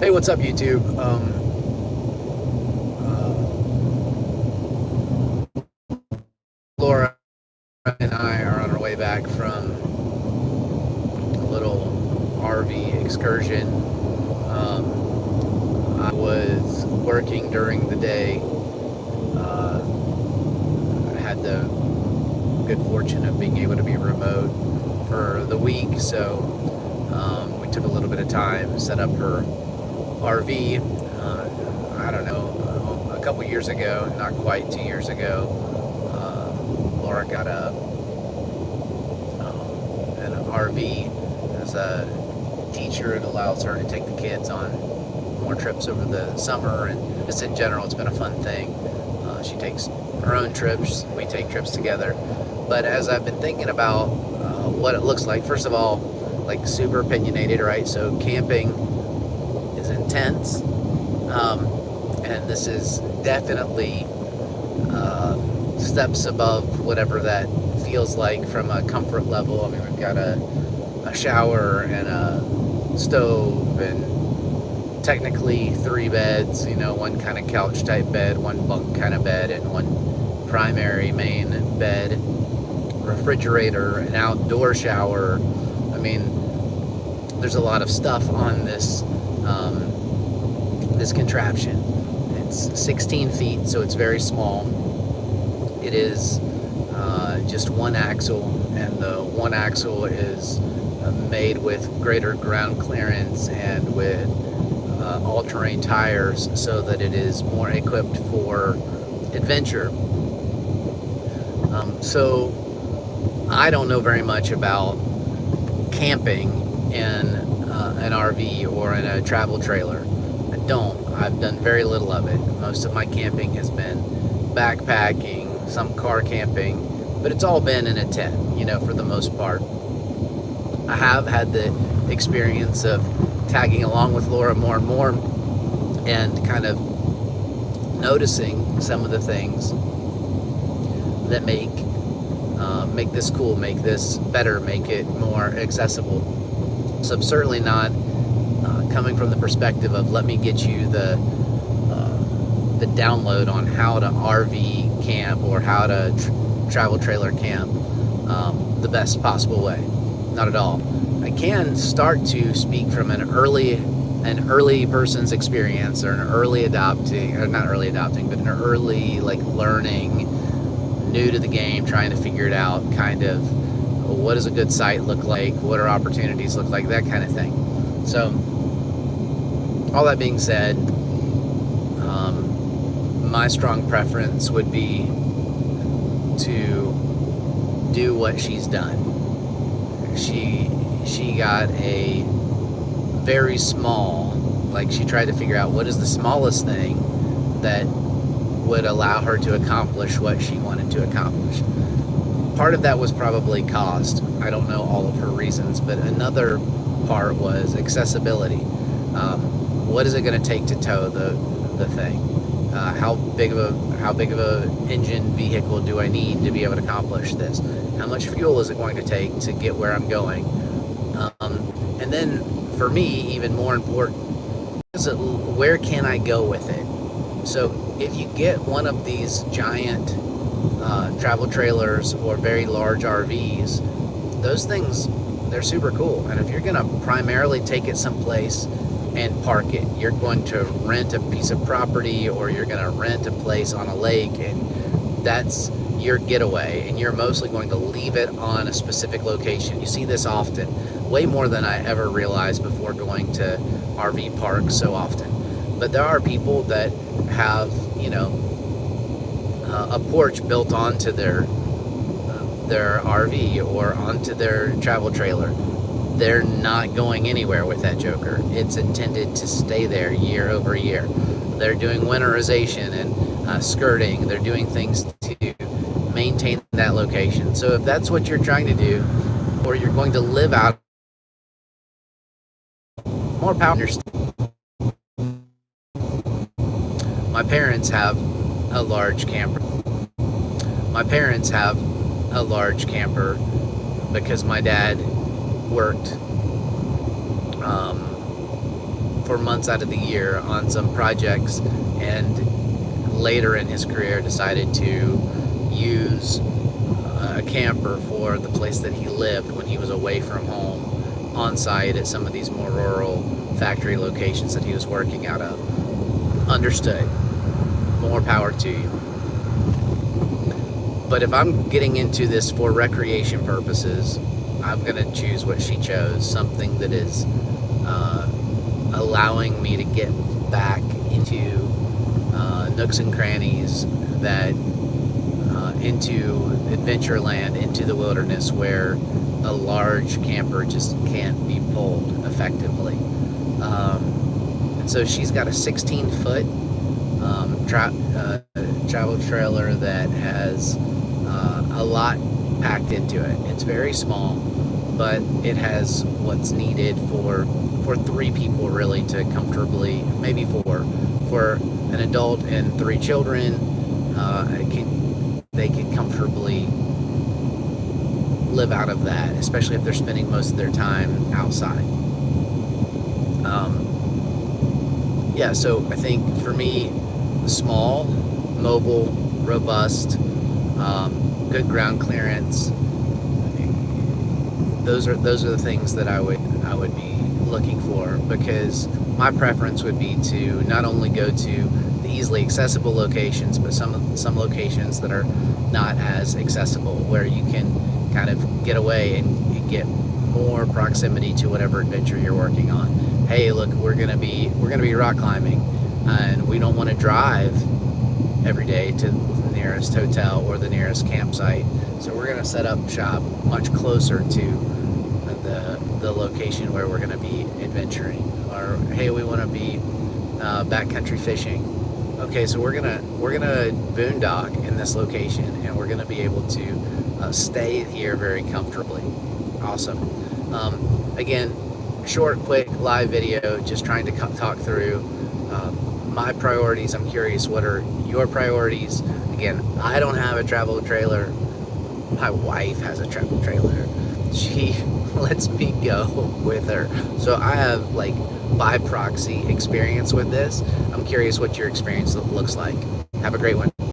Hey, what's up, YouTube? Laura and I are on our way back from a little RV excursion. I was working during the day. I had the good fortune of being able to be remote for the week, so we took a little bit of time, set up her RV. I don't know, a couple years ago, not quite 2 years ago, Laura got an RV as a teacher. It allows her to take the kids on more trips over the summer, and just in general, it's been a fun thing. She takes her own trips, we take trips together. But as I've been thinking about what it looks like, first of all, like super opinionated, right? So camping is intense, and this is definitely steps above whatever that feels like from a comfort level. I mean, we've got a shower and a stove and technically 3 beds, one kind of couch type bed, one bunk kind of bed, and one primary main bed, refrigerator, an outdoor shower. I mean, there's a lot of stuff on this this contraption. It's 16 feet, so it's very small. It is just one axle, and the one axle is made with greater ground clearance and with all-terrain tires, so that it is more equipped for adventure. So I don't know very much about camping in an RV or in a travel trailer. I don't. I've done very little of it. Most of my camping has been backpacking, some car camping, but it's all been in a tent, for the most part. I have had the experience of tagging along with Laura more and more and kind of noticing some of the things that make this cool, make this better, make it more accessible. So I'm certainly not coming from the perspective of let me get you the download on how to RV camp or how to travel trailer camp the best possible way. Not at all. I can start to speak from an early person's experience, or an early adopting, or not early adopting, but an early learning, new to the game, trying to figure it out, kind of what does a good site look like, what are opportunities look like, that kind of thing. So all that being said, my strong preference would be to do what she's done. She got a very small, she tried to figure out what is the smallest thing that would allow her to accomplish what she wanted to accomplish. Part of that was probably cost. I don't know all of her reasons, but another part was accessibility. What is it going to take to tow the thing? How big of a engine vehicle do I need to be able to accomplish this? How much fuel is it going to take to get where I'm going? And then for me, even more important, is where can I go with it? So if you get one of these giant travel trailers or very large RVs, those things, they're super cool. And if you're going to primarily take it someplace and park it, you're going to rent a piece of property, or you're going to rent a place on a lake, and that's your getaway, and you're mostly going to leave it on a specific location. You see this often, way more than I ever realized before going to RV parks so often. But there are people that have, a porch built onto their RV or onto their travel trailer. They're not going anywhere with that joker. It's intended to stay there year over year. They're doing winterization and skirting. They're doing things to maintain that location. So if that's what you're trying to do, or you're going to live out, more power. My parents have a large camper. Because my dad worked for months out of the year on some projects, and later in his career decided to use a camper for the place that he lived when he was away from home, on site at some of these more rural factory locations that he was working out of. Understood. More power to you. But if I'm getting into this for recreation purposes, I'm going to choose what she chose, something that is allowing me to get back into nooks and crannies, that into Adventureland, into the wilderness, where a large camper just can't be pulled effectively. And so she's got a 16-foot travel trailer that has a lot packed into it. It's very small, but it has what's needed for 3 people really to comfortably, maybe 4, for an adult and 3 children. They can comfortably live out of that, especially if they're spending most of their time outside. Yeah, so I think for me, small, mobile, robust, good ground clearance. Those are the things that I would be looking for, because my preference would be to not only go to the easily accessible locations, but some locations that are not as accessible, where you can kind of get away and get more proximity to whatever adventure you're working on. Hey, look, we're gonna be rock climbing, and we don't want to drive every day to the nearest hotel or the nearest campsite, so we're going to set up shop much closer to the location where we're going to be adventuring. Or hey, we want to be backcountry fishing. Okay, so we're gonna boondock in this location, and we're going to be able to stay here very comfortably. Awesome. Again, short, quick, live video, just trying to talk through my priorities. I'm curious, what are your priorities? Again, I don't have a travel trailer. My wife has a travel trailer. She lets me go with her. So I have, like, by proxy experience with this. I'm curious what your experience looks like. Have a great one.